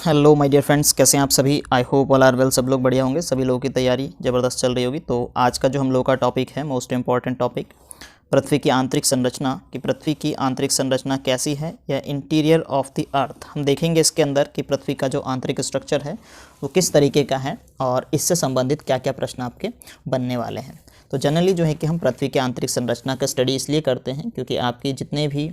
Hello my dear friends, कैसे हैं आप सभी। I hope all are well. सब लोग बढ़िया होंगे। सभी लोगों की तैयारी ज़बरदस्त चल रही होगी। तो आज का जो हम लोग का टॉपिक है, मोस्ट इम्पॉर्टेंट टॉपिक, पृथ्वी की आंतरिक संरचना, कि पृथ्वी की आंतरिक संरचना कैसी है, या इंटीरियर ऑफ द अर्थ। हम देखेंगे इसके अंदर कि पृथ्वी का जो आंतरिक स्ट्रक्चर है वो किस तरीके का है और इससे संबंधित क्या क्या प्रश्न आपके बनने वाले हैं। तो जनरली जो है कि हम पृथ्वी की आंतरिक संरचना का स्टडी इसलिए करते हैं क्योंकि आपके जितने भी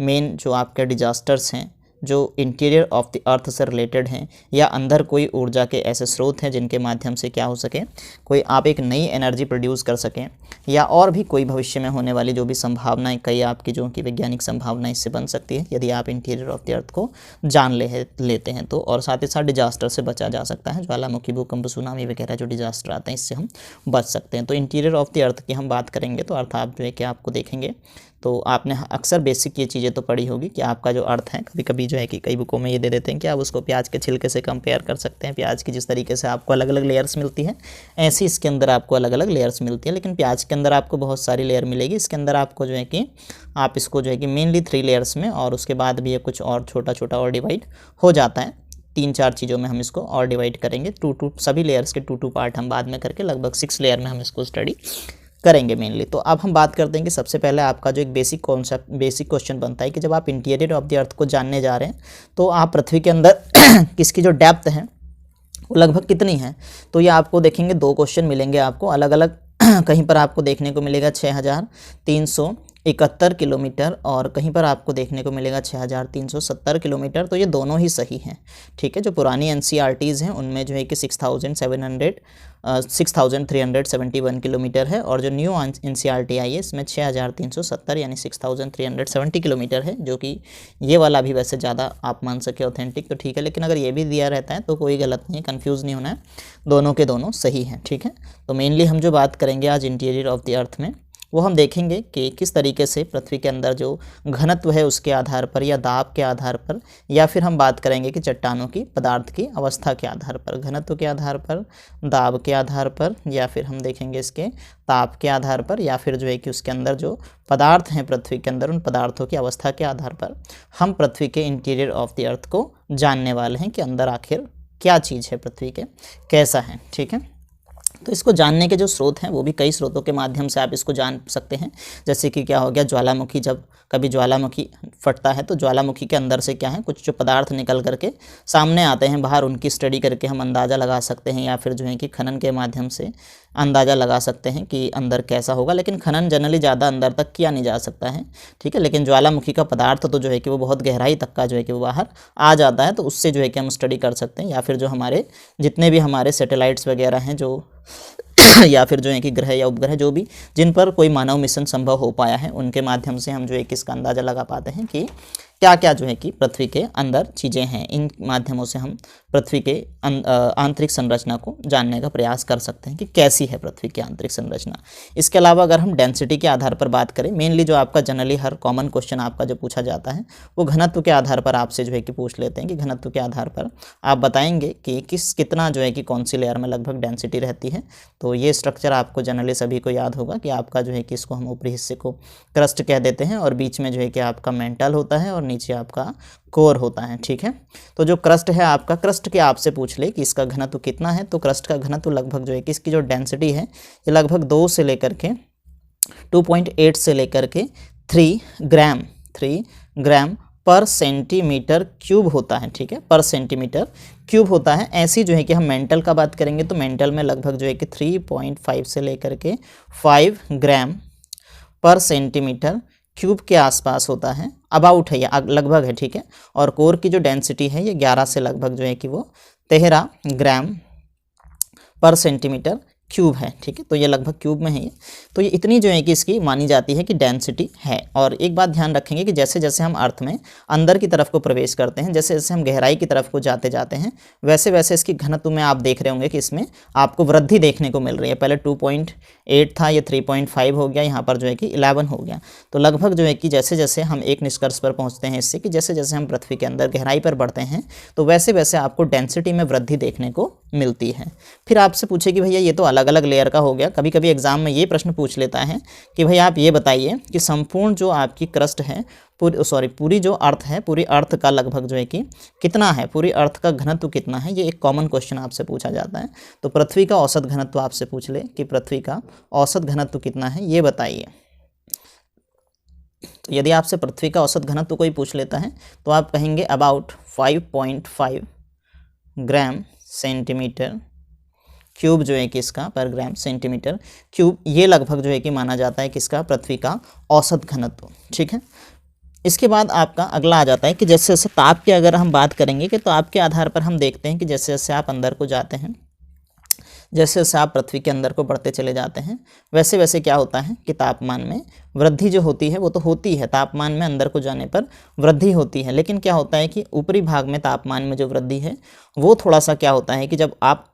मेन जो आपके डिजास्टर्स हैं जो इंटीरियर ऑफ द अर्थ से रिलेटेड हैं, या अंदर कोई ऊर्जा के ऐसे स्रोत हैं जिनके माध्यम से क्या हो सके, कोई आप एक नई एनर्जी प्रोड्यूस कर सकें, या और भी कोई भविष्य में होने वाली जो भी संभावनाएं, कई आपकी जो कि वैज्ञानिक संभावनाएं इससे बन सकती है यदि आप इंटीरियर ऑफ द अर्थ को जान लेते हैं तो। और साथ ही साथ डिजास्टर से बचा जा सकता है, ज्वालामुखी, भूकंप, सुनामी वगैरह जो डिजास्टर आते हैं इससे हम बच सकते हैं। तो इंटीरियर ऑफ द अर्थ की हम बात करेंगे तो अर्थ आप जो है कि आपको देखेंगे तो आपने अक्सर बेसिक ये चीज़ें तो पढ़ी होगी कि आपका जो अर्थ है, कभी कभी जो है कि कई बुकों में ये दे देते हैं कि आप उसको प्याज के छिलके से कंपेयर कर सकते हैं। प्याज की जिस तरीके से आपको अलग अलग लेयर्स मिलती है, ऐसी इसके अंदर आपको अलग अलग लेयर्स मिलती है। लेकिन प्याज के अंदर आपको बहुत सारी लेयर मिलेगी। इसके अंदर आपको जो है कि आप इसको जो है कि मेनली 3 लेयर्स में, और उसके बाद भी ये कुछ और छोटा छोटा और डिवाइड हो जाता है। 3-4 चीज़ों में हम इसको और डिवाइड करेंगे। सभी लेयर्स के 2 पार्ट हम बाद में करके लगभग 6 लेयर में हम इसको स्टडी करेंगे मेनली। तो अब हम बात करते हैं कि सबसे पहले आपका जो एक बेसिक कॉन्सेप्ट, बेसिक क्वेश्चन बनता है कि जब आप इंटीरियर ऑफ द अर्थ को जानने जा रहे हैं तो आप पृथ्वी के अंदर किसकी जो डेप्थ है वो लगभग कितनी है। तो ये आपको देखेंगे 2 क्वेश्चन मिलेंगे आपको अलग अलग। कहीं पर आपको देखने को मिलेगा 6371 किलोमीटर, और कहीं पर आपको देखने को मिलेगा 6370 किलोमीटर। तो ये दोनों ही सही हैं, ठीक है। जो पुरानी एनसीईआरटीज़ हैं उनमें जो है कि 6371 किलोमीटर है, और जो न्यू एनसीईआरटी आई है इसमें 6370 यानी 6370 किलोमीटर है, जो कि ये वाला भी वैसे ज़्यादा आप मान सके ऑथेंटिक तो ठीक है। लेकिन अगर ये भी दिया रहता है तो कोई गलत नहीं है, कन्फ्यूज़ नहीं होना है, दोनों के दोनों सही हैं, ठीक है। तो मेनली हम जो बात करेंगे आज इंटीरियर ऑफ द अर्थ में, वो हम देखेंगे कि किस तरीके से पृथ्वी के अंदर जो घनत्व है उसके आधार पर, या दाब के आधार पर, या फिर हम बात करेंगे कि चट्टानों की पदार्थ की अवस्था के आधार पर, घनत्व के आधार पर, दाब के आधार पर, या फिर हम देखेंगे इसके ताप के आधार पर, या फिर जो है कि उसके अंदर जो पदार्थ हैं पृथ्वी के अंदर उन पदार्थों की अवस्था के आधार पर हम पृथ्वी के इंटीरियर ऑफ द अर्थ को जानने वाले हैं कि अंदर आखिर क्या चीज़ है, पृथ्वी के कैसा है, ठीक है। तो इसको जानने के जो स्रोत हैं वो भी कई स्रोतों के माध्यम से आप इसको जान सकते हैं। जैसे कि क्या हो गया, ज्वालामुखी, जब कभी ज्वालामुखी फटता है तो ज्वालामुखी के अंदर से क्या है, कुछ जो पदार्थ निकल करके सामने आते हैं बाहर, उनकी स्टडी करके हम अंदाज़ा लगा सकते हैं, या फिर जो है कि खनन के माध्यम से अंदाज़ा लगा सकते हैं कि अंदर कैसा होगा। लेकिन खनन जनरली ज़्यादा अंदर तक किया नहीं जा सकता है, ठीक है। लेकिन ज्वालामुखी का पदार्थ तो जो है कि वो बहुत गहराई तक का जो है कि वो बाहर आ जाता है, तो उससे जो है कि हम स्टडी कर सकते हैं। या फिर जो हमारे जितने भी हमारे सैटेलाइट्स वगैरह हैं जो या फिर जो है कि ग्रह या उपग्रह जो भी जिन पर कोई मानव मिशन संभव हो पाया है, उनके माध्यम से हम जो है कि इसका अंदाज़ा लगा पाते हैं कि क्या क्या जो है कि पृथ्वी के अंदर चीज़ें हैं। इन माध्यमों से हम पृथ्वी के आंतरिक संरचना को जानने का प्रयास कर सकते हैं कि कैसी है पृथ्वी की आंतरिक संरचना। इसके अलावा अगर हम डेंसिटी के आधार पर बात करें, मेनली जो आपका जनरली हर कॉमन क्वेश्चन आपका जो पूछा जाता है वो घनत्व के आधार पर आपसे जो है कि पूछ लेते हैं कि घनत्व के आधार पर आप बताएंगे कि कितना जो है कि कौन सी लेयर में लगभग डेंसिटी रहती है। तो ये स्ट्रक्चर आपको जनरली सभी को याद होगा कि आपका जो है कि इसको हम ऊपरी हिस्से को क्रस्ट कह देते हैं, और बीच में जो है कि आपका मेंटल होता है, और नीचे आपका कोर होता है, ठीक है। तो जो क्रस्ट है आपका, क्रस्ट के आपसे पूछ ले कि इसका घनत्व कितना है, तो क्रस्ट का घनत्व लगभग जो है कि इसकी जो डेंसिटी है ये लगभग 2 से लेकर के 2.8 से लेकर के 3 ग्राम पर सेंटीमीटर क्यूब होता है, ठीक है, पर सेंटीमीटर क्यूब होता है। ऐसी जो है कि हम मेंटल का बात करेंगे तो मेंटल में लगभग जो है कि 3.5 से लेकर के 5 ग्राम पर सेंटीमीटर क्यूब के आसपास होता है, अबाउट है या लगभग है, ठीक है। और कोर की जो डेंसिटी है ये 11 से लगभग जो है कि वो 13 ग्राम पर सेंटीमीटर क्यूब है, ठीक है। तो ये लगभग क्यूब में है। तो ये इतनी जो है कि इसकी मानी जाती है कि डेंसिटी है। और एक बात ध्यान रखेंगे कि जैसे जैसे हम अर्थ में अंदर की तरफ को प्रवेश करते हैं, जैसे जैसे हम गहराई की तरफ को जाते जाते हैं, वैसे वैसे इसकी घनत्व में आप देख रहे होंगे कि इसमें आपको वृद्धि देखने को मिल रही है। पहले 2.8 था, ये 3.5 हो गया, यहाँ पर जो है कि 11 हो गया। तो लगभग जो है कि जैसे जैसे हम एक निष्कर्ष पर पहुँचते हैं इससे कि जैसे जैसे हम पृथ्वी के अंदर गहराई पर बढ़ते हैं तो वैसे वैसे आपको डेंसिटी में वृद्धि देखने को मिलती है। फिर आपसे पूछे कि भैया ये तो अलग अलग लेयर का हो गया। कभी कभी एग्जाम में ये प्रश्न पूछ लेता है कि भाई आप ये बताइए कि संपूर्ण जो आपकी क्रस्ट है पूरी जो अर्थ है, पूरी अर्थ का लगभग जो है कि कितना है, पूरी अर्थ का घनत्व कितना है, ये एक कॉमन क्वेश्चन आपसे पूछा जाता है। तो पृथ्वी का औसत घनत्व आपसे पूछ ले कि पृथ्वी का औसत घनत्व कितना है, ये बताइए। तो यदि आपसे पृथ्वी का औसत घनत्व कोई पूछ लेता है तो आप कहेंगे अबाउट 5.5 ग्राम सेंटीमीटर क्यूब जो है कि इसका पर ग्राम सेंटीमीटर क्यूब, ये लगभग जो है कि माना जाता है किसका, पृथ्वी का औसत घनत्व। ठीक है, इसके बाद आपका अगला आ जाता है कि जैसे जैसे ताप की अगर हम बात करेंगे कि ताप के आधार पर हम देखते हैं कि जैसे जैसे आप अंदर को जाते हैं, जैसे जैसे आप पृथ्वी के अंदर को बढ़ते चले जाते हैं, वैसे वैसे क्या होता है कि तापमान में वृद्धि जो होती है वो तो होती है, तापमान में अंदर को जाने पर वृद्धि होती है। लेकिन क्या होता है कि ऊपरी भाग में तापमान में जो वृद्धि है वो थोड़ा सा क्या होता है कि जब आप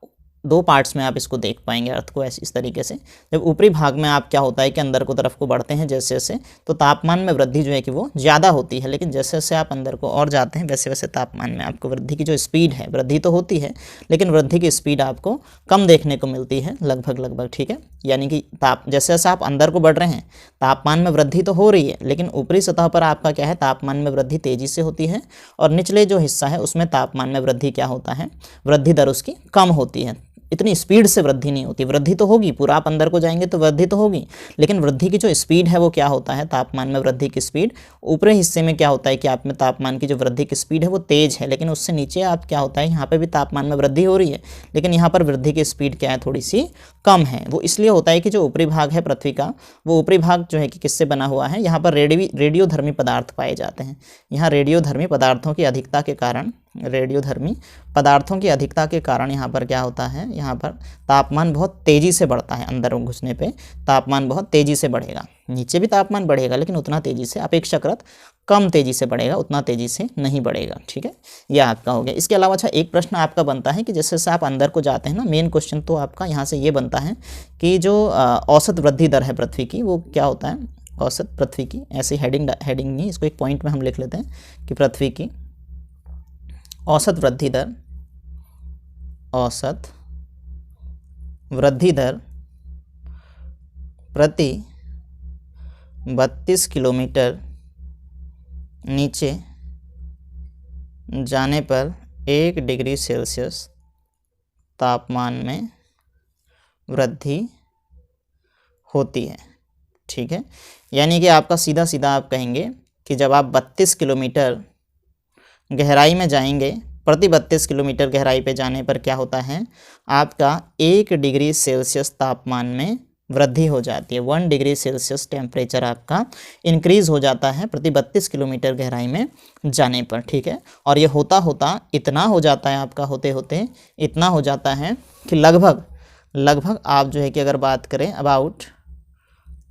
दो पार्ट्स में आप इसको देख पाएंगे अर्थ को ऐसे इस तरीके से, जब ऊपरी भाग में आप क्या होता है कि अंदर को तरफ को बढ़ते हैं जैसे जैसे, तो तापमान में वृद्धि जो है कि वो ज़्यादा होती है। लेकिन जैसे जैसे आप अंदर को और जाते हैं वैसे वैसे तापमान में आपको वृद्धि की जो स्पीड है, वृद्धि तो होती है लेकिन वृद्धि की स्पीड आपको कम देखने को मिलती है लगभग। ठीक है, यानी कि जैसे जैसे आप अंदर को बढ़ रहे हैं तापमान में वृद्धि तो हो रही है, लेकिन ऊपरी सतह पर आपका क्या है, तापमान में वृद्धि तेज़ी से होती है, और निचले जो हिस्सा है उसमें तापमान में वृद्धि क्या होता है, वृद्धि दर उसकी कम होती है। इतनी स्पीड से वृद्धि नहीं होती, वृद्धि तो होगी, पूरा आप अंदर को जाएंगे तो वृद्धि तो होगी, लेकिन वृद्धि की जो स्पीड है वो क्या होता है, तापमान में वृद्धि की स्पीड ऊपरी हिस्से में क्या होता है कि आप में तापमान की जो वृद्धि की स्पीड है वो तेज़ है, लेकिन उससे नीचे आप क्या होता है यहाँ पे भी तापमान में वृद्धि हो रही है, लेकिन यहाँ पर वृद्धि की स्पीड क्या है, थोड़ी सी कम है। वो इसलिए होता है कि जो ऊपरी भाग है पृथ्वी का, वो ऊपरी भाग जो है कि किससे बना हुआ है, यहाँ पर रेडियोधर्मी पदार्थ पाए जाते हैं। यहाँ रेडियोधर्मी पदार्थों की अधिकता के कारण, रेडियोधर्मी पदार्थों की अधिकता के कारण यहाँ पर क्या होता है, यहाँ पर तापमान बहुत तेज़ी से बढ़ता है। अंदर घुसने पे तापमान बहुत तेज़ी से बढ़ेगा, नीचे भी तापमान बढ़ेगा लेकिन उतना तेज़ी से, अपेक्षाकृत कम तेज़ी से बढ़ेगा, उतना तेज़ी से नहीं बढ़ेगा। ठीक है, यह आपका हो गया। इसके अलावा अच्छा एक प्रश्न आपका बनता है कि जैसे जैसे आप अंदर को जाते हैं ना, मेन क्वेश्चन तो आपका यहाँ से ये बनता है कि जो औसत वृद्धि दर है पृथ्वी की वो क्या होता है, औसत पृथ्वी की, ऐसी हेडिंग नहीं, इसको एक पॉइंट में हम लिख लेते हैं कि पृथ्वी की औसत वृद्धि दर, औसत वृद्धि दर प्रति 32 किलोमीटर नीचे जाने पर 1 डिग्री सेल्सियस तापमान में वृद्धि होती है। ठीक है, यानी कि आपका सीधा सीधा आप कहेंगे कि जब आप 32 किलोमीटर गहराई में जाएंगे, प्रति 32 किलोमीटर गहराई पे जाने पर क्या होता है, आपका 1 डिग्री सेल्सियस तापमान में वृद्धि हो जाती है। 1 डिग्री सेल्सियस टेम्परेचर आपका इंक्रीज़ हो जाता है प्रति 32 किलोमीटर गहराई में जाने पर। ठीक है, और ये होता होता इतना हो जाता है आपका, होते होते इतना हो जाता है कि लगभग आप जो है कि अगर बात करें अबाउट,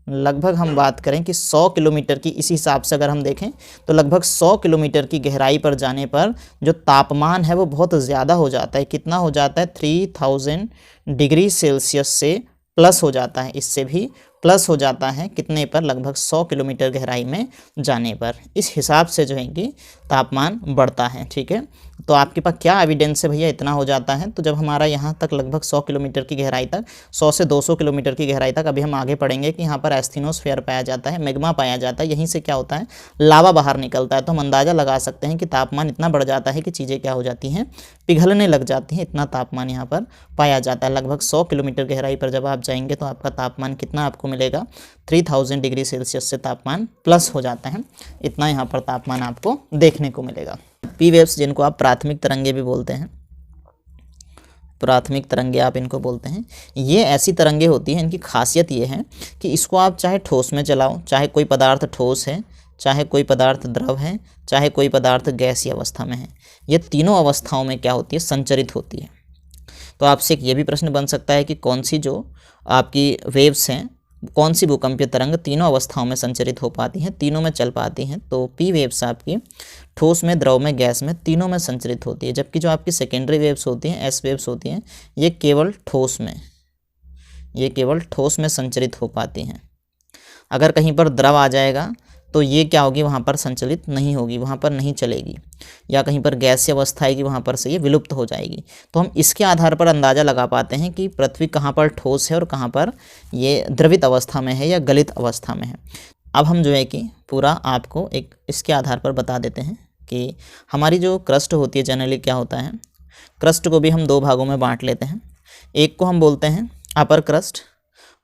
लगभग हम बात करें कि 100 किलोमीटर की, इसी हिसाब से अगर हम देखें तो लगभग 100 किलोमीटर की गहराई पर जाने पर जो तापमान है वो बहुत ज़्यादा हो जाता है। कितना हो जाता है, 3000 डिग्री सेल्सियस से प्लस हो जाता है, इससे भी प्लस हो जाता है। कितने पर, लगभग 100 किलोमीटर गहराई में जाने पर। इस हिसाब से जो है कि तापमान बढ़ता है। ठीक है, तो आपके पास क्या एविडेंस है भैया इतना हो जाता है, तो जब हमारा यहाँ तक लगभग 100 किलोमीटर की गहराई तक, 100 से 200 किलोमीटर की गहराई तक, अभी हम आगे पढ़ेंगे कि यहाँ पर एस्थीनोस्फीयर पाया जाता है, मैग्मा पाया जाता है, यहीं से क्या होता है, लावा बाहर निकलता है। तो हम अंदाज़ा लगा सकते हैं कि तापमान इतना बढ़ जाता है कि चीज़ें क्या हो जाती हैं, पिघलने लग जाती हैं। इतना तापमान यहाँ पर पाया जाता है। लगभग 100 किलोमीटर गहराई पर जब आप जाएंगे तो आपका तापमान कितना आपको मिलेगा, 3000 डिग्री सेल्सियस से तापमान प्लस हो जाता है। इतना यहाँ पर तापमान आपको देखने को मिलेगा। पी वेव्स, जिनको आप प्राथमिक तरंगे भी बोलते हैं, प्राथमिक तरंगे आप इनको बोलते हैं, ये ऐसी तरंगे होती हैं, इनकी खासियत ये है कि इसको आप चाहे ठोस में चलाओ, चाहे कोई पदार्थ ठोस है, चाहे कोई पदार्थ द्रव है, चाहे कोई पदार्थ गैसीय अवस्था में है, ये तीनों अवस्थाओं में क्या होती है, संचरित होती है। तो आपसे एक ये भी प्रश्न बन सकता है कि कौन सी जो आपकी वेव्स हैं, कौन सी भूकंपीय तरंग तीनों अवस्थाओं में संचरित हो पाती हैं, तीनों में चल पाती हैं। तो पी वेव्स आपकी ठोस में, द्रव में, गैस में, तीनों में संचरित होती है। जबकि जो आपकी सेकेंडरी वेव्स होती हैं, एस वेव्स होती हैं, ये केवल ठोस में, ये केवल ठोस में संचरित हो पाती हैं। अगर कहीं पर द्रव आ जाएगा तो ये क्या होगी, वहाँ पर संचलित नहीं होगी, वहाँ पर नहीं चलेगी। या कहीं पर गैसीय अवस्था आएगी, वहाँ पर से ये विलुप्त हो जाएगी। तो हम इसके आधार पर अंदाज़ा लगा पाते हैं कि पृथ्वी कहाँ पर ठोस है और कहाँ पर ये द्रवित अवस्था में है या गलित अवस्था में है। अब हम जो है कि पूरा आपको एक इसके आधार पर बता देते हैं कि हमारी जो क्रस्ट होती है जनरली क्या होता है, क्रस्ट को भी हम दो भागों में बांट लेते हैं। एक को हम बोलते हैं अपर क्रस्ट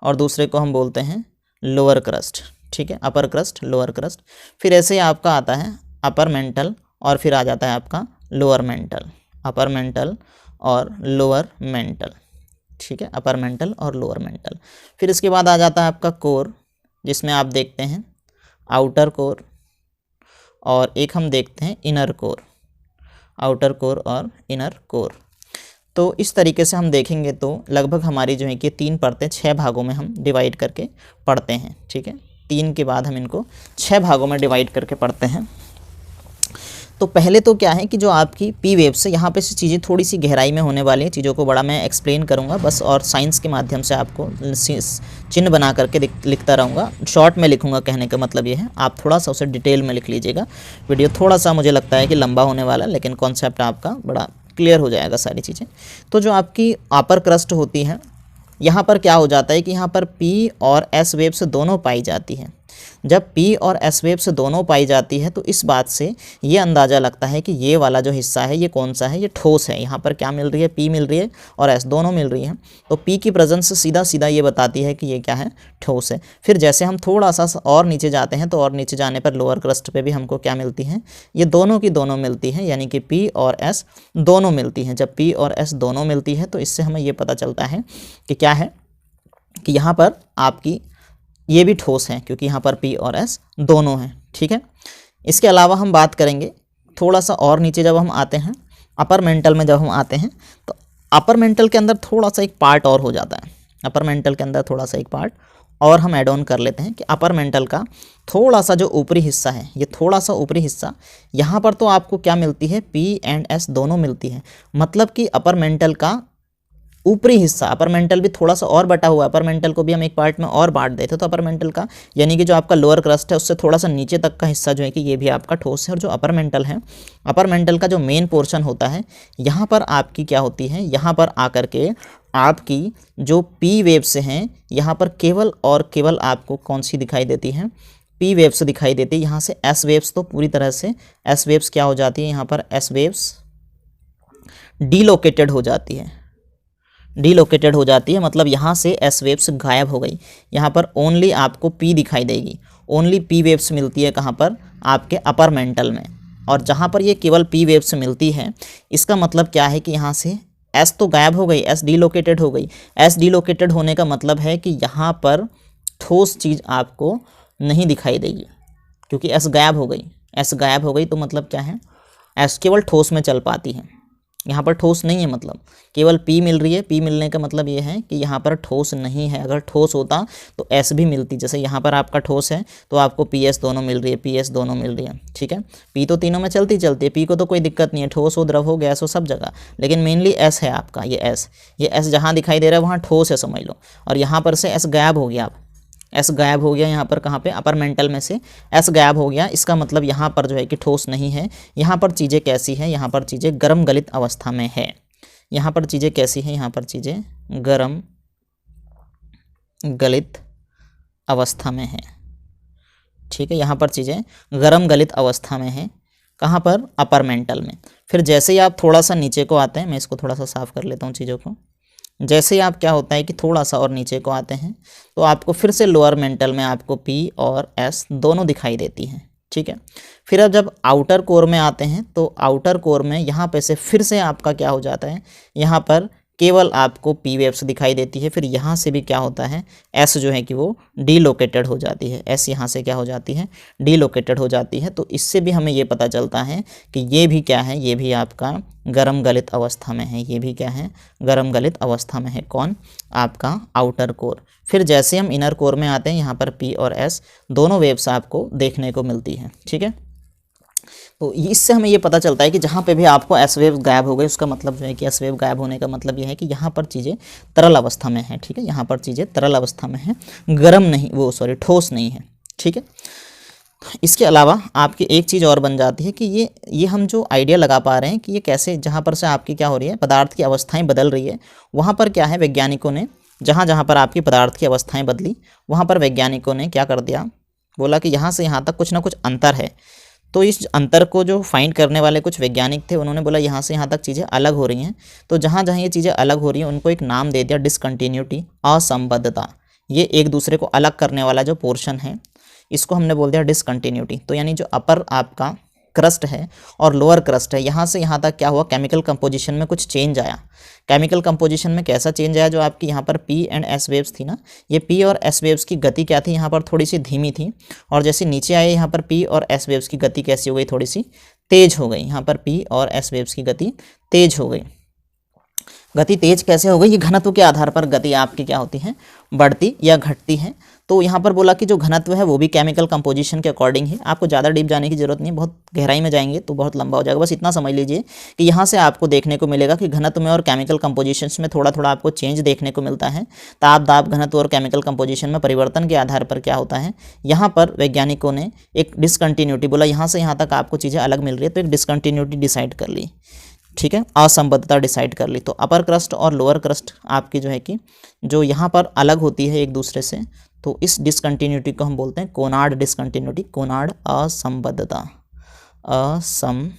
और दूसरे को हम बोलते हैं लोअर क्रस्ट, ठीक है, अपर क्रस्ट लोअर क्रस्ट। फिर ऐसे ही आपका आता है अपर मेंटल और फिर आ जाता है आपका लोअर मेंटल, अपर मेंटल और लोअर मेंटल, ठीक है, अपर मेंटल और लोअर मेंटल। फिर इसके बाद आ जाता है आपका कोर, जिसमें आप देखते हैं आउटर कोर और एक हम देखते हैं इनर कोर, आउटर कोर और इनर कोर। तो इस तरीके से हम देखेंगे तो लगभग हमारी जो है कि 3 परतें 6 भागों में हम डिवाइड करके पढ़ते हैं, ठीक है। 3 के बाद हम इनको 6 भागों में डिवाइड करके पढ़ते हैं। तो पहले तो क्या है कि जो आपकी पी वेव से यहाँ पे से चीज़ें थोड़ी सी गहराई में होने वाली हैं, चीज़ों को बड़ा मैं एक्सप्लेन करूँगा बस, और साइंस के माध्यम से आपको चिन्ह बना करके लिखता रहूँगा। शॉर्ट में लिखूँगा, कहने का मतलब ये है, आप थोड़ा सा उसे डिटेल में लिख लीजिएगा। वीडियो थोड़ा सा मुझे लगता है कि लंबा होने वाला, लेकिन कॉन्सेप्ट आपका बड़ा क्लियर हो जाएगा सारी चीज़ें। तो जो आपकी अपर क्रस्ट होती है, यहाँ पर क्या हो जाता है कि यहाँ पर पी और एस वेव से दोनों पाई जाती है। जब पी और एस वेव से दोनों पाई जाती है तो इस बात से ये अंदाज़ा लगता है कि ये वाला जो हिस्सा है ये कौन सा है, ये ठोस है। यहाँ पर क्या मिल रही है, पी मिल रही है और एस दोनों मिल रही है। तो पी की प्रेजेंस से सीधा सीधा ये बताती है कि ये क्या है, ठोस है। फिर जैसे हम थोड़ा सा और नीचे जाते हैं तो और नीचे जाने पर लोअर क्रस्ट पे भी हमको क्या मिलती हैं, ये दोनों की दोनों मिलती हैं, यानी कि पी और एस दोनों मिलती हैं। जब पी और एस दोनों मिलती है तो इससे हमें ये पता चलता है कि क्या है, कि यहाँ पर आपकी ये भी ठोस है, क्योंकि यहाँ पर पी और एस दोनों हैं, ठीक है। इसके अलावा हम बात करेंगे थोड़ा सा और नीचे, जब हम आते हैं अपर मेंटल में, जब हम आते हैं तो अपर मेंटल के अंदर थोड़ा सा एक पार्ट और हो जाता है। अपर मेंटल के अंदर थोड़ा सा एक पार्ट और हम ऐड ऑन कर लेते हैं कि अपर मेंटल का थोड़ा सा जो ऊपरी हिस्सा है, ये थोड़ा सा ऊपरी हिस्सा, यहाँ पर तो आपको क्या मिलती है, पी एंड एस दोनों मिलती है। मतलब कि अपर मेंटल का ऊपरी हिस्सा, अपर मेंटल भी थोड़ा सा और बटा हुआ है, अपर मेंटल को भी हम एक पार्ट में और बांट देते तो अपर मेंटल का, यानी कि जो आपका लोअर क्रस्ट है उससे थोड़ा सा नीचे तक का हिस्सा जो है कि ये भी आपका ठोस है। और जो अपर मेंटल है, अपर मेंटल का जो मेन पोर्शन होता है, यहाँ पर आपकी क्या होती है, यहाँ पर आकर के आपकी जो पी वेव से हैं, यहाँ पर केवल और केवल आपको कौन सी दिखाई देती है, पी वेव्स दिखाई देती है। यहाँ से एस वेव्स तो पूरी तरह से एस वेव्स क्या हो जाती है, यहाँ पर एस वेव्स डीलोकेटेड हो जाती है, डीलोकेटेड हो जाती है। मतलब यहाँ से एस वेव्स गायब हो गई, यहाँ पर ओनली आपको पी दिखाई देगी, ओनली पी वेव्स मिलती है कहाँ पर, आपके अपर मेंटल में। और जहाँ पर ये केवल पी वेव्स मिलती है, इसका मतलब क्या है कि यहाँ से एस तो गायब हो गई, एस डीलोकेटेड हो गई। एस डीलोकेटेड होने का मतलब है कि यहाँ पर ठोस चीज़ आपको नहीं दिखाई देगी, क्योंकि एस गायब हो गई। एस गायब हो गई तो मतलब क्या है, एस केवल ठोस में चल पाती है, यहाँ पर ठोस नहीं है। मतलब केवल पी मिल रही है, पी मिलने का मतलब ये है कि यहाँ पर ठोस नहीं है। अगर ठोस होता तो एस भी मिलती, जैसे यहाँ पर आपका ठोस है तो आपको पी एस दोनों मिल रही है, पी एस दोनों मिल रही है, ठीक है। पी तो तीनों में चलती है, पी को तो कोई दिक्कत नहीं है, ठोस हो, द्रव हो, गैस हो, सब जगह। लेकिन मेनली एस है आपका, ये एस जहाँ दिखाई दे रहा है वहाँ ठोस है समझ लो। और यहाँ पर से एस गायब हो गया, एस गायब हो गया यहाँ पर, कहाँ पे, अपर मेंटल में से एस गायब हो गया। इसका मतलब यहाँ पर जो है कि ठोस नहीं है। यहाँ पर चीज़ें कैसी हैं, यहाँ पर चीज़ें गर्म गलित अवस्था में है। यहाँ पर चीज़ें कैसी हैं, यहाँ पर चीज़ें गर्म गलित अवस्था में है, ठीक है। यहाँ पर चीज़ें गर्म गलित अवस्था में है, कहाँ पर, अपर मेंटल में। फिर जैसे ही आप थोड़ा सा नीचे को आते हैं, मैं इसको थोड़ा सा साफ कर लेता हूँ चीज़ों को। जैसे ही आप क्या होता है कि थोड़ा सा और नीचे को आते हैं तो आपको फिर से लोअर मेंटल में आपको पी और एस दोनों दिखाई देती हैं, ठीक है। फिर अब जब आउटर कोर में आते हैं तो आउटर कोर में यहाँ पे से फिर से आपका क्या हो जाता है, यहाँ पर केवल आपको पी वेव्स दिखाई देती है। फिर यहाँ से भी क्या होता है, एस जो है कि वो डीलोकेटेड हो जाती है, एस यहाँ से क्या हो जाती है, डीलोकेटेड हो जाती है। तो इससे भी हमें ये पता चलता है कि ये भी क्या है, ये भी आपका गर्म गलित अवस्था में है, ये भी क्या है, गर्म गलित अवस्था में है। कौन, आपका आउटर कोर। फिर जैसे हम इनर कोर में आते हैं, यहाँ पर पी और एस दोनों वेव्स आपको देखने को मिलती हैं, ठीक है। तो इससे हमें ये पता चलता है कि जहाँ पे भी आपको एस वेव गायब हो गई, उसका मतलब जो है कि एस वेव गायब होने का मतलब ये है कि यहाँ पर चीज़ें तरल अवस्था में है, ठीक है। यहाँ पर चीज़ें तरल अवस्था में है, गर्म नहीं, वो सॉरी ठोस नहीं है, ठीक है। इसके अलावा आपकी एक चीज़ और बन जाती है कि ये हम जो आइडिया लगा पा रहे हैं कि ये कैसे, जहाँ पर से आपकी क्या हो रही है, पदार्थ की अवस्थाएँ बदल रही है, वहाँ पर क्या है, वैज्ञानिकों ने जहाँ जहाँ पर आपकी पदार्थ की अवस्थाएँ बदली, वहाँ पर वैज्ञानिकों ने क्या कर दिया, बोला कि यहाँ से यहाँ तक कुछ ना कुछ अंतर है। तो इस अंतर को जो फाइंड करने वाले कुछ वैज्ञानिक थे, उन्होंने बोला यहाँ से यहाँ तक चीज़ें अलग हो रही हैं। तो जहाँ जहाँ ये चीज़ें अलग हो रही हैं उनको एक नाम दे दिया डिसकंटिन्यूटी, असंबद्धता। ये एक दूसरे को अलग करने वाला जो पोर्शन है इसको हमने बोल दिया डिसकंटिन्यूटी। तो यानी जो अपर आपका क्रस्ट है और लोअर क्रस्ट है, यहाँ से यहाँ तक क्या हुआ, केमिकल कंपोजिशन में कुछ चेंज आया। केमिकल कंपोजिशन में कैसा चेंज आया, जो आपकी यहाँ पर पी एंड एस वेव्स थी ना, ये पी और एस वेव्स की गति क्या थी, यहाँ पर थोड़ी सी धीमी थी, और जैसे नीचे आए यहाँ पर पी और एस वेव्स की गति कैसी हो गई, थोड़ी सी तेज हो गई। यहाँ पर पी और एस वेव्स की गति तेज हो गई। गति तेज कैसे हो गई, ये घनत्व के आधार पर गति आपकी क्या होती है, बढ़ती या घटती है। तो यहाँ पर बोला कि जो घनत्व है वो भी केमिकल कंपोजिशन के अकॉर्डिंग है। आपको ज़्यादा डीप जाने की जरूरत नहीं है, बहुत गहराई में जाएंगे तो बहुत लंबा हो जाएगा। बस इतना समझ लीजिए कि यहाँ से आपको देखने को मिलेगा कि घनत्व में और केमिकल कंपोजिशंस में थोड़ा थोड़ा आपको चेंज देखने को मिलता है। ताप, दाब, घनत्व और केमिकल कंपोजिशन में परिवर्तन के आधार पर क्या होता है, यहाँ पर वैज्ञानिकों ने एक डिसकंटिन्यूटी बोला, यहाँ से यहाँ तक आपको चीज़ें अलग मिल रही है, तो एक डिसकंटिन्यूटी डिसाइड कर ली। ठीक है, असंबद्धता डिसाइड कर ली। तो अपर क्रस्ट और लोअर क्रस्ट आपकी जो है कि जो यहाँ पर अलग होती है एक दूसरे से, तो इस डिसकंटिन्यूटी को हम बोलते हैं कोनार्ड डिसकंटिन्यूटी, कोनार्ड असंबद्धता, असंबद्धता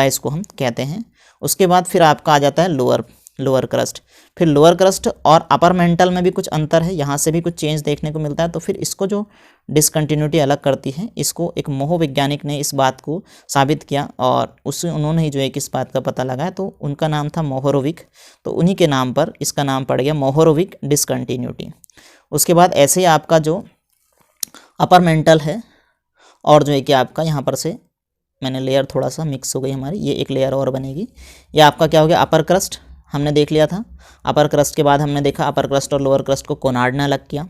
इसको हम कहते हैं। उसके बाद फिर आपका आ जाता है लोअर क्रस्ट। फिर लोअर क्रस्ट और अपर मेंटल में भी कुछ अंतर है, यहाँ से भी कुछ चेंज देखने को मिलता है। तो फिर इसको जो डिसकंटिन्यूटी अलग करती है, इसको एक मोहोवैज्ञानिक ने इस बात को साबित किया, और उससे उन्होंने ही जो है कि इस बात का पता लगाया। तो उनका नाम था मोहोरोविक, तो उन्हीं के नाम पर इसका नाम पड़ गया मोहोरोविक डिसकंटिन्यूटी। उसके बाद ऐसे ही आपका जो अपर मेंटल है, और जो है कि आपका यहाँ पर से मैंने लेयर थोड़ा सा मिक्स हो गई हमारी, ये एक लेयर और बनेगी। ये आपका क्या हो गया, अपर क्रस्ट हमने देख लिया था। अपर क्रस्ट के बाद हमने देखा अपर क्रस्ट और लोअर क्रस्ट को कोनार्ड ने अलग किया।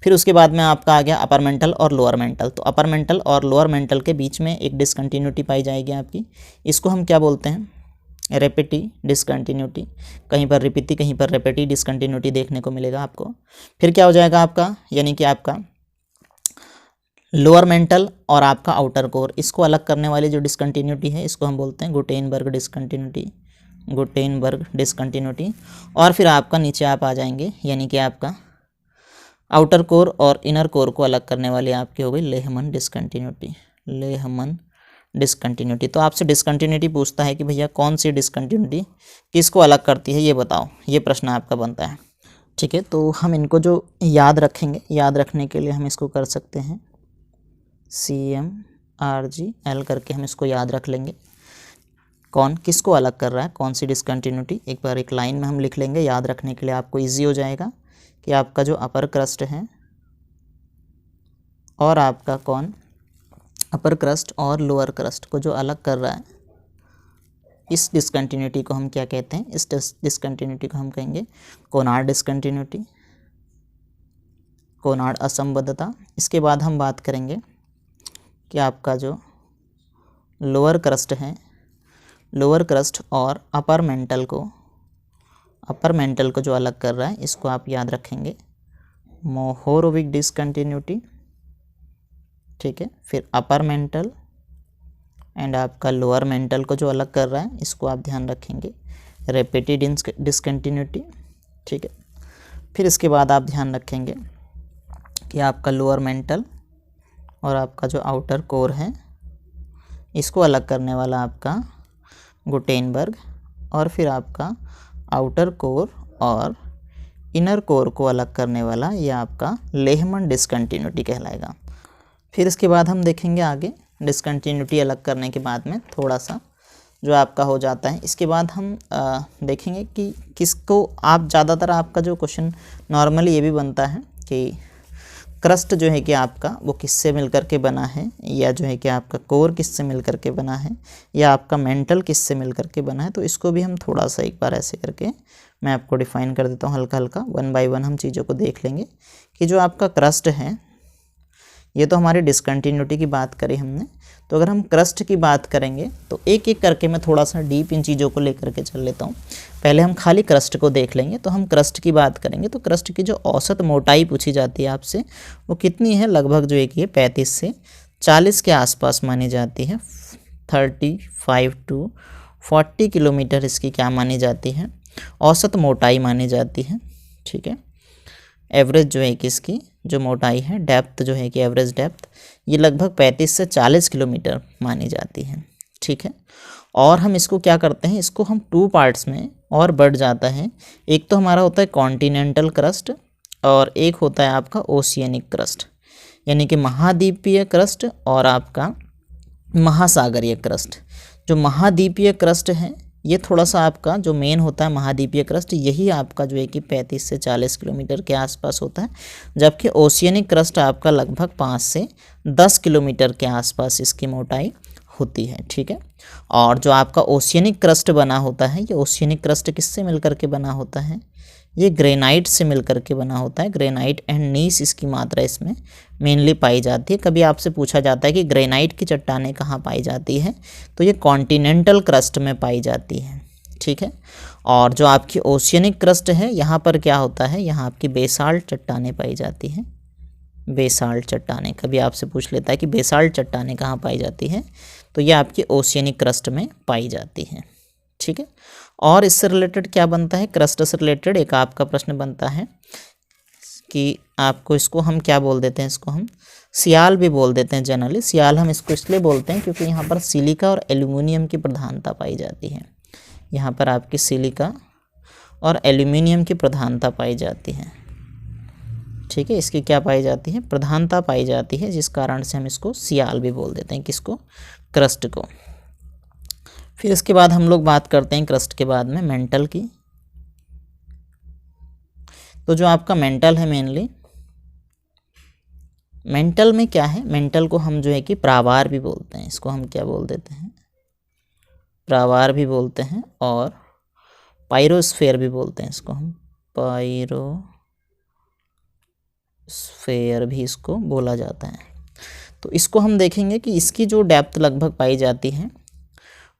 फिर उसके बाद में आपका आ गया अपर मेंटल और लोअर मेंटल। तो अपर मेंटल और लोअर मेंटल के बीच में एक डिसकंटिन्यूटी पाई जाएगी आपकी, इसको हम क्या बोलते हैं, रेपेटी डिसकंटिन्यूटी। कहीं पर रिपीटी, कहीं पर रेपेटी डिसकंटिन्यूटी देखने को मिलेगा आपको। फिर क्या हो जाएगा आपका, यानी कि आपका लोअर मेंटल और आपका आउटर कोर, इसको अलग करने वाली जो डिसकंटिन्यूटी है इसको हम बोलते हैं गुटेनबर्ग डिसकंटिन्यूटी, गुटेनबर्ग डिसकंटिन्यूटी। और फिर आपका नीचे आप आ जाएंगे, यानी कि आपका आउटर कोर और इनर कोर को अलग करने वाली आपकी हो गई लेहमन डिसकंटिन्यूटी, लेहमन डिसकंटिन्यूटी। तो आपसे डिसकंटिन्यूटी पूछता है कि भैया कौन सी डिसकंटिन्यूटी किसको अलग करती है, ये बताओ, ये प्रश्न आपका बनता है। ठीक है, तो हम इनको जो याद रखेंगे, याद रखने के लिए हम इसको कर सकते हैं CMRGL करके हम इसको याद रख लेंगे। कौन किसको अलग कर रहा है, कौन सी डिसकंटिन्यूटी, एक बार एक लाइन में हम लिख लेंगे, याद रखने के लिए आपको ईजी हो जाएगा कि आपका जो अपर क्रस्ट है और आपका कौन अपर क्रस्ट और लोअर क्रस्ट को जो अलग कर रहा है, इस डिसकंटिन्यूटी को हम क्या कहते हैं, इस डिसकंटिन्यूटी को हम कहेंगे कोनार्ड डिसकंटिन्यूटी, कोनार्ड असंबद्धता। इसके बाद हम बात करेंगे कि आपका जो लोअर क्रस्ट है, लोअर क्रस्ट और अपर मेंटल को जो अलग कर रहा है, इसको आप याद रखेंगे मोहोरोविक डिसकंटिन्यूटी। ठीक है, फिर अपर मेंटल एंड आपका लोअर मेंटल को जो अलग कर रहा है, इसको आप ध्यान रखेंगे रेपेटी डिसकंटिन्यूटी। ठीक है, फिर इसके बाद आप ध्यान रखेंगे कि आपका लोअर मेंटल और आपका जो आउटर कोर है, इसको अलग करने वाला आपका गुटेनबर्ग, और फिर आपका आउटर कोर और इनर कोर को अलग करने वाला ये आपका लेहमन डिसकंटिन्यूटी कहलाएगा। फिर इसके बाद हम देखेंगे आगे डिसकंटिन्यूटी अलग करने के बाद में थोड़ा सा जो आपका हो जाता है। इसके बाद हम देखेंगे कि किसको आप ज़्यादातर, आपका जो क्वेश्चन नॉर्मली ये भी बनता है कि क्रस्ट जो है कि आपका वो किससे मिलकर के बना है, या जो है कि आपका कोर किससे मिलकर के बना है, या आपका मेंटल किससे मिलकर के बना है। तो इसको भी हम थोड़ा सा एक बार ऐसे करके मैं आपको डिफ़ाइन कर देता हूँ हल्का हल्का, 1 बाय 1 हम चीज़ों को देख लेंगे कि जो आपका क्रस्ट है, ये तो हमारी डिसकंटिन्यूटी की बात करी हमने। तो अगर हम क्रस्ट की बात करेंगे तो एक एक करके मैं थोड़ा सा डीप इन चीज़ों को लेकर के चल लेता हूँ। पहले हम खाली क्रस्ट को देख लेंगे। तो हम क्रस्ट की बात करेंगे तो क्रस्ट की जो औसत मोटाई पूछी जाती है आपसे, वो कितनी है, लगभग जो है कि 35 से 40 के आसपास मानी जाती है। 35 to 40 किलोमीटर इसकी क्या मानी जाती है, औसत मोटाई मानी जाती है। ठीक है, एवरेज जो है कि इसकी जो मोटाई है, डेप्थ जो है कि एवरेज डेप्थ, ये लगभग 35 से 40 किलोमीटर मानी जाती है। ठीक है, और हम इसको क्या करते हैं, इसको हम 2 पार्ट्स में और बढ़ जाता है। एक तो हमारा होता है कॉन्टिनेंटल क्रस्ट और एक होता है आपका ओशियनिक क्रस्ट, यानी कि महाद्वीपीय क्रस्ट और आपका महासागरीय क्रस्ट। जो महाद्वीपीय क्रस्ट है ये थोड़ा सा आपका जो मेन होता है महाद्वीपीय क्रस्ट, यही आपका जो है कि 35 से 40 किलोमीटर के आसपास होता है, जबकि ओशियनिक क्रस्ट आपका लगभग 5 से 10 किलोमीटर के आसपास इसकी मोटाई होती है। ठीक है, और जो आपका ओशियनिक क्रस्ट बना होता है, ये ओशियनिक क्रस्ट किससे मिलकर के बना होता है, ये ग्रेनाइट से मिलकर के बना होता है। ग्रेनाइट एंड नीस इसकी मात्रा इसमें मेनली पाई जाती है। कभी आपसे पूछा जाता है कि ग्रेनाइट की चट्टानें कहाँ पाई जाती है, तो ये कॉन्टिनेंटल क्रस्ट में पाई जाती है। ठीक है, और जो आपकी ओशियनिक क्रस्ट है, यहाँ पर क्या होता है, यहाँ आपकी बेसाल्ट चट्टानें पाई जाती हैं। बेसाल्ट चट्टानें, कभी आपसे पूछ लेता है कि बेसाल्ट चट्टानें कहाँ पाई जाती हैं, तो ये आपकी ओशियनिक क्रस्ट में पाई जाती हैं। ठीक है, और इससे रिलेटेड क्या बनता है, क्रस्ट से रिलेटेड एक आपका प्रश्न बनता है कि आपको इसको हम क्या बोल देते हैं, इसको हम सियाल भी बोल देते हैं। जनरली सियाल हम इसको इसलिए बोलते हैं क्योंकि यहाँ पर सिलिका और एल्यूमिनियम की प्रधानता पाई जाती है। यहाँ पर आपकी सिलिका और एल्यूमिनियम की प्रधानता पाई जाती है। ठीक है, इसकी क्या पाई जाती है, प्रधानता पाई जाती है, जिस कारण से हम इसको सियाल भी बोल देते हैं, किसको, क्रस्ट को। फिर इसके बाद हम लोग बात करते हैं क्रस्ट के बाद में मेंटल की। तो जो आपका मेंटल है, मेनली मेंटल में क्या है, मेंटल को हम जो है कि प्रावार भी बोलते हैं। इसको हम क्या बोल देते हैं, प्रावार भी बोलते हैं, और पायरोस्फेयर भी बोलते हैं। इसको हम पायरोस्फेयर भी इसको बोला जाता है। तो इसको हम देखेंगे कि इसकी जो डेप्थ लगभग पाई जाती है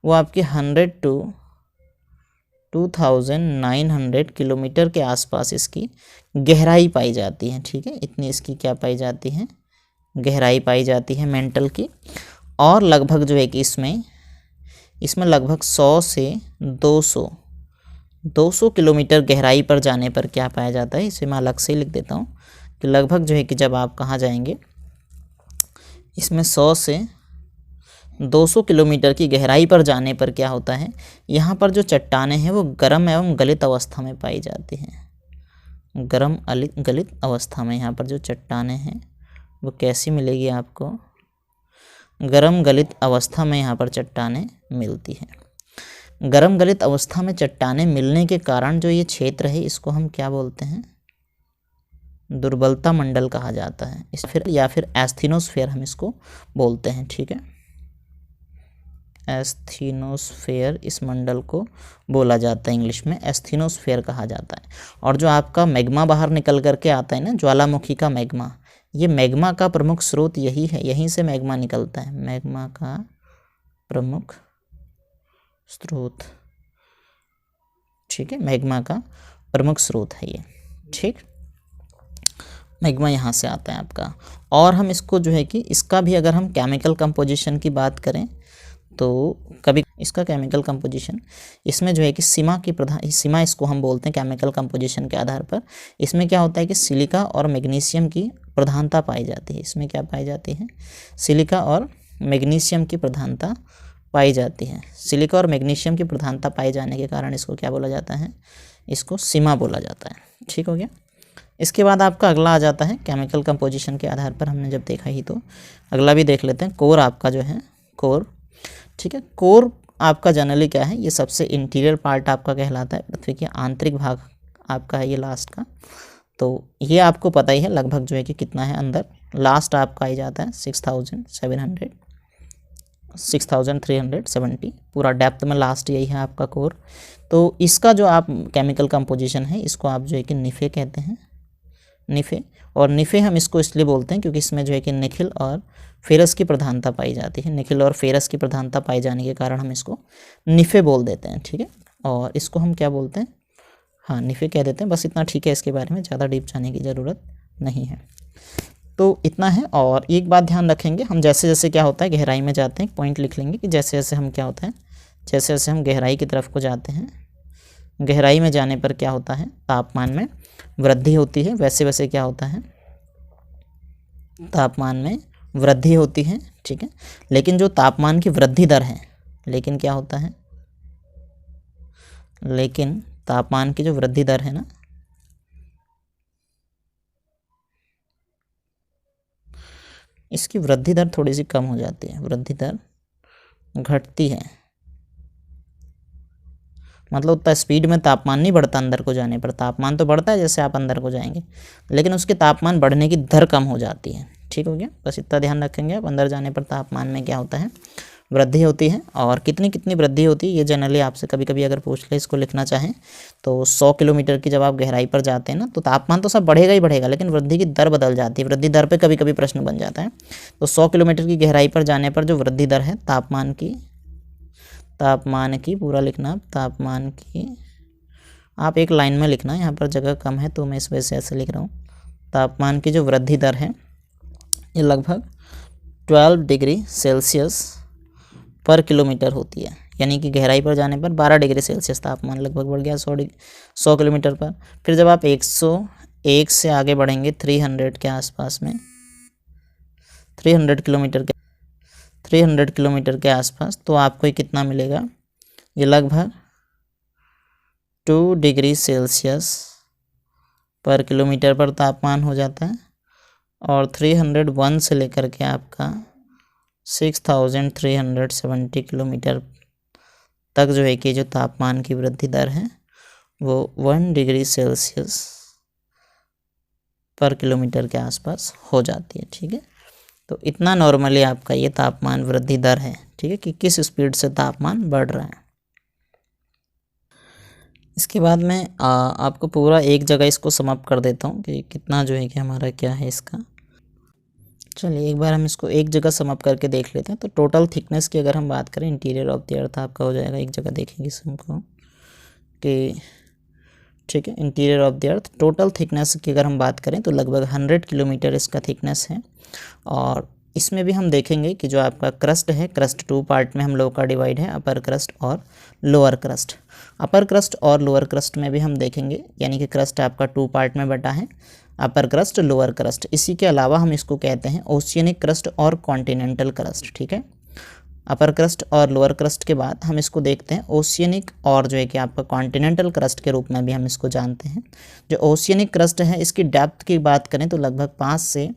वो आपकी 100 to 2900 किलोमीटर के आसपास इसकी गहराई पाई जाती है। ठीक है, इतनी इसकी क्या पाई जाती है, गहराई पाई जाती है मेंटल की। और लगभग जो है कि इसमें लगभग 100 से 200 किलोमीटर गहराई पर जाने पर क्या पाया जाता है, इसे मैं अलग से लिख देता हूँ कि लगभग जो है कि जब आप कहाँ जाएंगे, इसमें 100 से 200 किलोमीटर की गहराई पर जाने पर क्या होता है, यहाँ पर जो चट्टानें हैं वो गर्म एवं गलित अवस्था में पाई जाती हैं। गर्म गलित अवस्था में यहाँ पर जो चट्टानें हैं वो कैसी मिलेगी आपको, गर्म गलित अवस्था में यहाँ पर चट्टानें मिलती हैं। गर्म गलित अवस्था में चट्टानें मिलने के कारण जो ये क्षेत्र है, इसको हम क्या बोलते हैं, दुर्बलता मंडल कहा जाता है। इस या फिर एस्थीनोस्फेयर हम इसको बोलते हैं। ठीक है, एस्थीनोस्फेयर इस मंडल को बोला जाता है, इंग्लिश में एस्थीनोस्फेयर कहा जाता है। और जो आपका मैग्मा बाहर निकल करके आता है ना, ज्वालामुखी का मैग्मा, ये मैग्मा का प्रमुख स्रोत यही है, यहीं से मैग्मा निकलता है। मैग्मा का प्रमुख स्रोत, ठीक है, मैग्मा का प्रमुख स्रोत है ये। ठीक, मैग्मा यहाँ से आता है आपका। और हम इसको जो है कि इसका भी अगर हम केमिकल कंपोजिशन की बात करें तो कभी इसका केमिकल कंपोजिशन, इसमें जो है कि सीमा इसको हम बोलते हैं केमिकल कंपोजिशन के आधार पर। इसमें क्या होता है कि सिलिका और मैग्नीशियम की प्रधानता पाई जाती है। इसमें क्या पाई जाती है, सिलिका और मैग्नीशियम की प्रधानता पाई जाती है। सिलिका और मैग्नीशियम की प्रधानता पाए जाने के कारण इसको क्या बोला जाता है, इसको सीमा बोला जाता है। ठीक हो गया। इसके बाद आपका अगला आ जाता है केमिकल कंपोजिशन के आधार पर, हमने जब देखा ही तो अगला भी देख लेते हैं। कोर आपका जो है, कोर, ठीक है, कोर आपका जनरली क्या है, ये सबसे इंटीरियर पार्ट आपका कहलाता है, पृथ्वी के आंतरिक भाग आपका है ये लास्ट का। तो ये आपको पता ही है लगभग जो है कि कितना है अंदर, लास्ट आपका आ जाता है 6370, पूरा डेप्थ में लास्ट यही है आपका कोर। तो इसका जो आप केमिकल कंपोजिशन है, इसको आप जो है कि निफे कहते हैं, निफे। और निफे हम इसको इसलिए बोलते हैं क्योंकि इसमें जो है कि निखिल और फेरस की प्रधानता पाई जाती है। निखिल और फेरस की प्रधानता पाई जाने के कारण हम इसको निफे बोल देते हैं। ठीक है, और इसको हम क्या बोलते हैं, हाँ निफे कह देते हैं, बस इतना ठीक है। इसके बारे में ज़्यादा डीप जाने की ज़रूरत नहीं है। तो इतना है। और एक बात ध्यान रखेंगे, हम जैसे जैसे क्या होता है गहराई में जाते हैं, पॉइंट लिख लेंगे कि जैसे जैसे हम क्या होता है, जैसे जैसे हम गहराई की तरफ को जाते हैं, गहराई में जाने पर क्या होता है, तापमान में वृद्धि होती है, वैसे वैसे क्या होता है, तापमान में वृद्धि होती है, ठीक है। लेकिन जो तापमान की वृद्धि दर है, लेकिन क्या होता है, लेकिन तापमान की जो वृद्धि दर है ना, इसकी वृद्धि दर थोड़ी सी कम हो जाती है, वृद्धि दर घटती है। मतलब उतना स्पीड में तापमान नहीं बढ़ता अंदर को जाने पर, तापमान तो बढ़ता है जैसे आप अंदर को जाएंगे, लेकिन उसके तापमान बढ़ने की दर कम हो जाती है। ठीक हो गया, बस इतना ध्यान रखेंगे आप। अंदर जाने पर तापमान में क्या होता है, वृद्धि होती है। और कितनी कितनी वृद्धि होती है ये जनरली आपसे कभी कभी अगर पूछ ले, इसको लिखना चाहें तो 100 किलोमीटर की जब आप गहराई पर जाते हैं ना, तो तापमान तो सब बढ़ेगा ही बढ़ेगा, लेकिन वृद्धि की दर बदल जाती है। वृद्धि दर पे कभी कभी प्रश्न बन जाता है। तो 100 किलोमीटर की गहराई पर जाने पर जो वृद्धि दर है तापमान की पूरा लिखना, तापमान की आप एक लाइन में लिखना, यहाँ पर जगह कम है तो मैं इस वजह से ऐसे लिख रहा हूँ। तापमान की जो वृद्धि दर है ये लगभग 12 डिग्री सेल्सियस पर किलोमीटर होती है। यानी कि गहराई पर जाने पर 12 डिग्री सेल्सियस तापमान लगभग बढ़ गया 100 किलोमीटर पर। फिर जब आप 101 से आगे बढ़ेंगे 300 के आसपास में, 300 किलोमीटर के आसपास, तो आपको ये कितना मिलेगा, ये लगभग 2 डिग्री सेल्सियस पर किलोमीटर पर तापमान हो जाता है। और 301 से लेकर के आपका 6370 किलोमीटर तक जो है कि जो तापमान की वृद्धि दर है वो 1 डिग्री सेल्सियस पर किलोमीटर के आसपास हो जाती है। ठीक है, तो इतना नॉर्मली आपका ये तापमान वृद्धि दर है। ठीक है, कि किस स्पीड से तापमान बढ़ रहा है। इसके बाद मैं आपको पूरा एक जगह इसको समअप कर देता हूँ कि कितना जो है कि हमारा क्या है इसका। चलिए एक बार हम इसको एक जगह समअप करके देख लेते हैं। तो टोटल थिकनेस की अगर हम बात करें इंटीरियर ऑफ द अर्थ आपका हो जाएगा, एक जगह देखेंगे हमको कि ठीक है, interior of the earth total thickness की अगर हम बात करें तो लगभग 100 किलोमीटर इसका थिकनेस है। और इसमें भी हम देखेंगे कि जो आपका क्रस्ट है, क्रस्ट 2 पार्ट में हम लोग का डिवाइड है, अपर क्रस्ट और लोअर क्रस्ट। अपर क्रस्ट और लोअर क्रस्ट में भी हम देखेंगे, यानी कि क्रस्ट आपका 2 पार्ट में बटा है, अपर क्रस्ट, लोअर क्रस्ट। इसी के अलावा हम इसको कहते हैं ओशियनिक क्रस्ट और कॉन्टिनेंटल क्रस्ट। ठीक है, अपर क्रस्ट और लोअर क्रस्ट के बाद हम इसको देखते हैं ओशियनिक और जो है कि आपका कॉन्टिनेंटल क्रस्ट के रूप में भी हम इसको जानते हैं। जो ओशियनिक क्रस्ट है इसकी डेप्थ की बात करें तो लगभग 5 से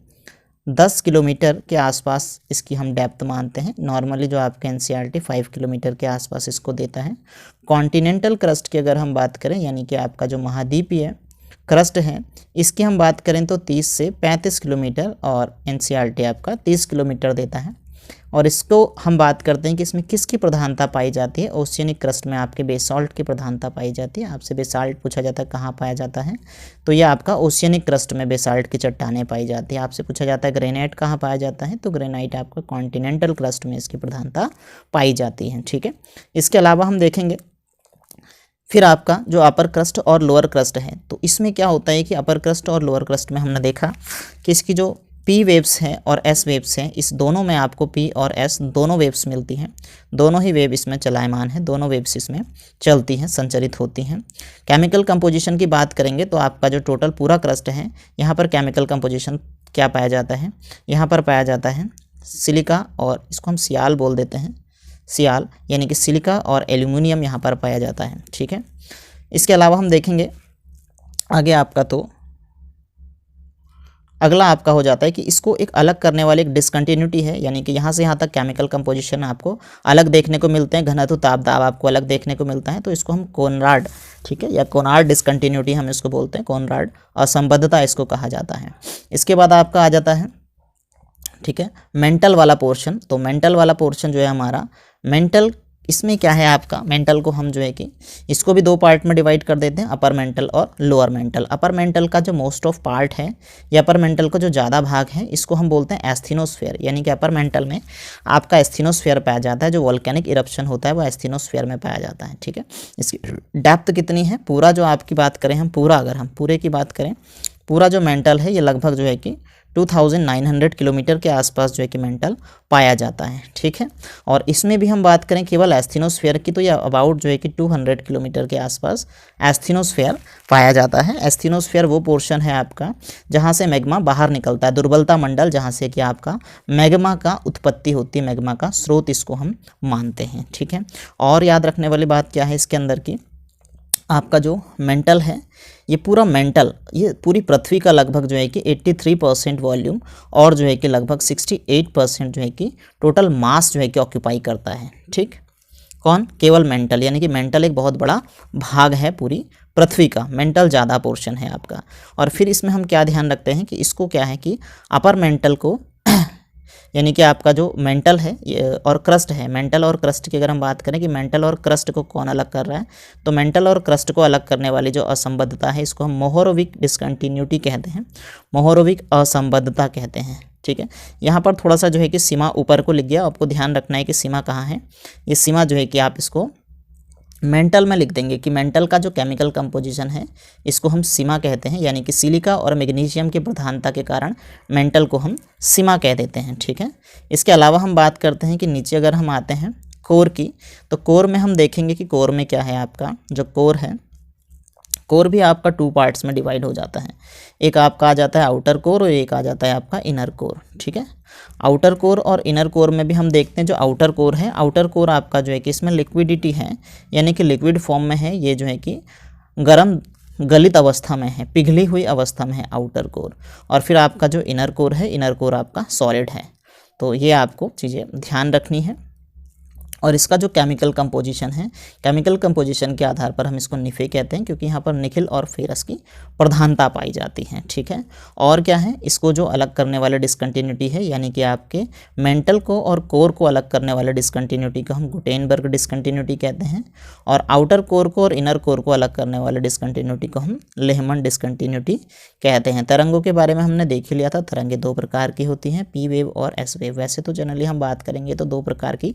10 किलोमीटर के आसपास इसकी हम डेप्थ मानते हैं। नॉर्मली जो आपके एनसीईआरटी 5 किलोमीटर के आसपास इसको देता है। कॉन्टिनेंटल क्रस्ट की अगर हम बात करें, यानी कि आपका जो महाद्वीपीय क्रस्ट है, इसकी हम बात करें तो 30 से 35 किलोमीटर और एनसीईआरटी आपका 30 किलोमीटर देता है। और इसको हम बात करते हैं कि इसमें किसकी प्रधानता पाई जाती है। ओशियनिक क्रस्ट में आपके बेसाल्ट की प्रधानता पाई जाती है। आपसे बेसाल्ट पूछा जाता है कहाँ पाया जाता है, तो यह आपका ओशियनिक क्रस्ट में बेसाल्ट की चट्टानें पाई जाती है। आपसे पूछा जाता है ग्रेनाइट कहाँ पाया जाता है, तो ग्रेनाइट आपका कॉन्टिनेंटल क्रस्ट में इसकी प्रधानता पाई जाती है। ठीक है, इसके अलावा हम देखेंगे फिर आपका जो अपर क्रस्ट और लोअर क्रस्ट है, तो इसमें क्या होता है कि अपर क्रस्ट और लोअर क्रस्ट में हमने देखा कि इसकी जो पी वेव्स हैं और एस वेव्स हैं, इस दोनों में आपको पी और एस दोनों वेव्स मिलती हैं। दोनों ही वेव इसमें चलायमान है, दोनों वेव्स इसमें चलती हैं, संचरित होती हैं। केमिकल कंपोजिशन की बात करेंगे तो आपका जो टोटल पूरा क्रस्ट है, यहाँ पर केमिकल कंपोजिशन क्या पाया जाता है, यहाँ पर पाया जाता है सिलिका, और इसको हम सियाल बोल देते हैं, सियाल यानी कि सिलिका और एल्यूमिनियम यहाँ पर पाया जाता है। ठीक है, इसके अलावा हम देखेंगे आगे आपका, तो अगला आपका हो जाता है कि इसको एक अलग करने वाली एक डिसकंटिन्यूटी है, यानी कि यहाँ से यहाँ तक केमिकल कंपोजिशन आपको अलग देखने को मिलते हैं, घनत्व ताप दाब आपको अलग देखने को मिलता है, तो इसको हम कोनराड, ठीक है, या कोनार्ड डिसकंटिन्यूटी हम इसको बोलते हैं, कोनराड असंबद्धता इसको कहा जाता है। इसके बाद आपका आ जाता है, ठीक है, मेंटल वाला पोर्शन। तो मेंटल वाला पोर्शन जो है हमारा, मेंटल इसमें क्या है आपका, मेंटल को हम जो है कि इसको भी 2 पार्ट में डिवाइड कर देते हैं, अपर मेंटल और लोअर मेंटल। अपर मेंटल का जो मोस्ट ऑफ पार्ट है या अपर मेंटल का जो ज़्यादा भाग है, इसको हम बोलते हैं एस्थीनोस्फीयर, यानी कि अपर मेंटल में आपका एस्थीनोस्फीयर पाया जाता है। जो वोल्केनिक इरप्शन होता है वो एस्थीनोस्फीयर में पाया जाता है। ठीक है, इसकी डेप्थ कितनी है, पूरा जो आपकी बात करें हम, पूरा अगर हम पूरे की बात करें, पूरा जो मेंटल है ये लगभग जो है कि 2900 किलोमीटर के आसपास जो है कि मेंटल पाया जाता है, ठीक है। और इसमें भी हम बात करें केवल एस्थेनोस्फीयर की, तो ये अबाउट जो है कि 200 किलोमीटर के आसपास एस्थेनोस्फीयर पाया जाता है। एस्थेनोस्फीयर वो पोर्शन है आपका जहाँ से मैग्मा बाहर निकलता है, दुर्बलता मंडल जहाँ से कि आपका मैग्मा का उत्पत्ति होती है, मैग्मा का स्रोत इसको हम मानते हैं, ठीक है। और याद रखने वाली बात क्या है इसके अंदर की, आपका जो मेंटल है ये पूरा मेंटल, ये पूरी पृथ्वी का लगभग जो है कि 83% वॉल्यूम और जो है कि लगभग 68% जो है कि टोटल मास जो है कि ऑक्यूपाई करता है, ठीक। कौन? केवल मेंटल, यानी कि मेंटल एक बहुत बड़ा भाग है पूरी पृथ्वी का, मेंटल ज़्यादा पोर्शन है आपका। और फिर इसमें हम क्या ध्यान रखते हैं कि इसको क्या है कि अपर मेंटल को यानी कि आपका जो मेंटल है और क्रस्ट है, मेंटल और क्रस्ट की अगर हम बात करें कि मेंटल और क्रस्ट को कौन अलग कर रहा है, तो मेंटल और क्रस्ट को अलग करने वाली जो असंबद्धता है इसको हम मोहोरोविक डिसकंटिन्यूटी कहते हैं, मोहोरोविक असंबद्धता कहते हैं, ठीक है। यहाँ पर थोड़ा सा जो है कि सीमा ऊपर को लिख गया, आपको ध्यान रखना है कि सीमा कहाँ है। ये सीमा जो है कि आप इसको मेंटल में लिख देंगे कि मेंटल का जो केमिकल कंपोजिशन है इसको हम सीमा कहते हैं, यानी कि सिलिका और मैग्नीशियम की प्रधानता के कारण मेंटल को हम सीमा कह देते हैं, ठीक है। इसके अलावा हम बात करते हैं कि नीचे अगर हम आते हैं कोर की, तो कोर में हम देखेंगे कि कोर में क्या है, आपका जो कोर है, कोर भी आपका 2 पार्ट्स में डिवाइड हो जाता है। एक आपका आ जाता है आउटर कोर और एक आ जाता है आपका इनर कोर, ठीक है। आउटर कोर और इनर कोर में भी हम देखते हैं जो आउटर कोर है, आउटर कोर आपका जो है कि इसमें लिक्विडिटी है, यानी कि लिक्विड फॉर्म में है, ये जो है कि गर्म गलित अवस्था में है, पिघली हुई अवस्था में है आउटर कोर। और फिर आपका जो इनर कोर है, इनर कोर आपका सॉलिड है। तो ये आपको चीज़ें ध्यान रखनी है। और इसका जो केमिकल कंपोजिशन है, केमिकल कंपोजिशन के आधार पर हम इसको निफे कहते हैं, क्योंकि यहाँ पर निखिल और फेरस की प्रधानता पाई जाती है, ठीक है। और क्या है, इसको जो अलग करने वाले डिसकंटिन्यूटी है, यानी कि आपके मेंटल को और कोर को अलग करने वाले डिसकंटिन्यूटी को हम गुटेनबर्ग डिसकंटिन्यूटी कहते हैं। और आउटर कोर को और इनर कोर को अलग करने वाले डिसकंटिन्यूटी को हम लेहमन डिसकंटिन्यूटी कहते हैं। तरंगों के बारे में हमने देख ही लिया था, तरंगें 2 प्रकार की होती हैं, पी वेव और एस वेव। वैसे तो जनरली हम बात करेंगे तो 2 प्रकार की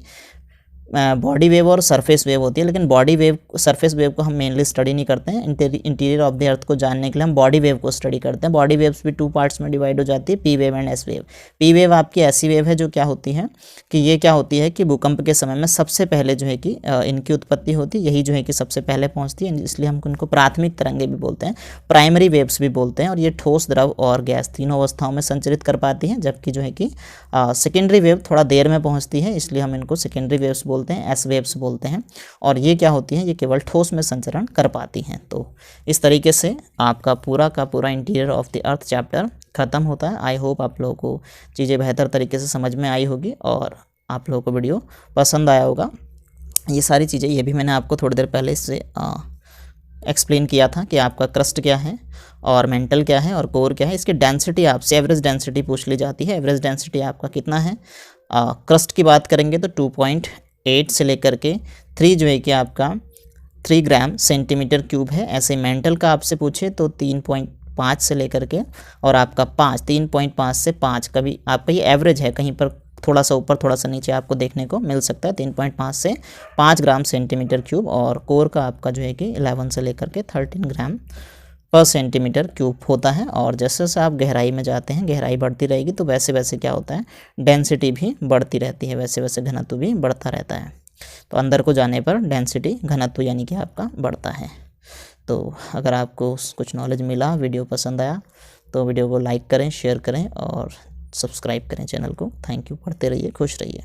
बॉडी वेव और सरफेस वेव होती है, लेकिन बॉडी वेव, सरफेस वेव को हम मेनली स्टडी नहीं करते हैं। इंटीरियर ऑफ द अर्थ को जानने के लिए हम बॉडी वेव को स्टडी करते हैं। बॉडी वेव्स भी 2 पार्ट्स में डिवाइड हो जाती है, P wave and S wave. P wave आपकी ऐसी वेव है जो क्या होती है कि ये क्या होती है कि भूकंप के समय में सबसे पहले जो है कि इनकी उत्पत्ति होती है, यही जो है कि सबसे पहले पहुँचती है, इसलिए हम उनको प्राथमिक तरंगे भी बोलते हैं, प्राइमरी वेव्स भी बोलते हैं। और ये ठोस, द्रव और गैस तीनों अवस्थाओं में संचरित कर पाती हैं, जबकि जो है कि सेकेंडरी वेव थोड़ा देर में पहुँचती है, इसलिए हम इनको सेकेंडरी वेव्स बोलते हैं, एस वेव्स बोलते हैं। और ये क्या होती हैं, ये केवल ठोस में संचरण कर पाती हैं। तो इस तरीके से आपका पूरा का पूरा interior of the earth chapter ख़त्म होता है। आई होप आप लोगों को चीज़ें बेहतर तरीके से समझ में आई होगी और आप लोगों को वीडियो पसंद आया होगा। ये सारी चीज़ें, ये भी मैंने आपको थोड़ी देर पहले इससे एक्सप्लेन किया था कि आपका क्रस्ट क्या है और मेंटल क्या है और कोर क्या है। इसकी डेंसिटी आपसे एवरेज डेंसिटी पूछ ली जाती है। एवरेज डेंसिटी आपका कितना है, क्रस्ट की बात करेंगे तो 2.8 से लेकर के 3 जो है कि आपका 3 ग्राम सेंटीमीटर क्यूब है। ऐसे मेंटल का आपसे पूछे तो 3.5 से लेकर के और आपका 3.5 से 5 का भी आपका ये एवरेज है, कहीं पर थोड़ा सा ऊपर थोड़ा सा नीचे आपको देखने को मिल सकता है। 3.5 से 5 ग्राम सेंटीमीटर क्यूब और कोर का आपका जो है कि 11 से लेकर के 13 ग्राम पर सेंटीमीटर क्यूब होता है। और जैसे जैसे आप गहराई में जाते हैं, गहराई बढ़ती रहेगी तो वैसे वैसे क्या होता है, डेंसिटी भी बढ़ती रहती है, वैसे वैसे घनत्व भी बढ़ता रहता है। तो अंदर को जाने पर डेंसिटी, घनत्व यानी कि आपका बढ़ता है। तो अगर आपको कुछ नॉलेज मिला, वीडियो पसंद आया तो वीडियो को लाइक करें, शेयर करें और सब्सक्राइब करें चैनल को। Thank you. पढ़ते रहिए, खुश रहिए।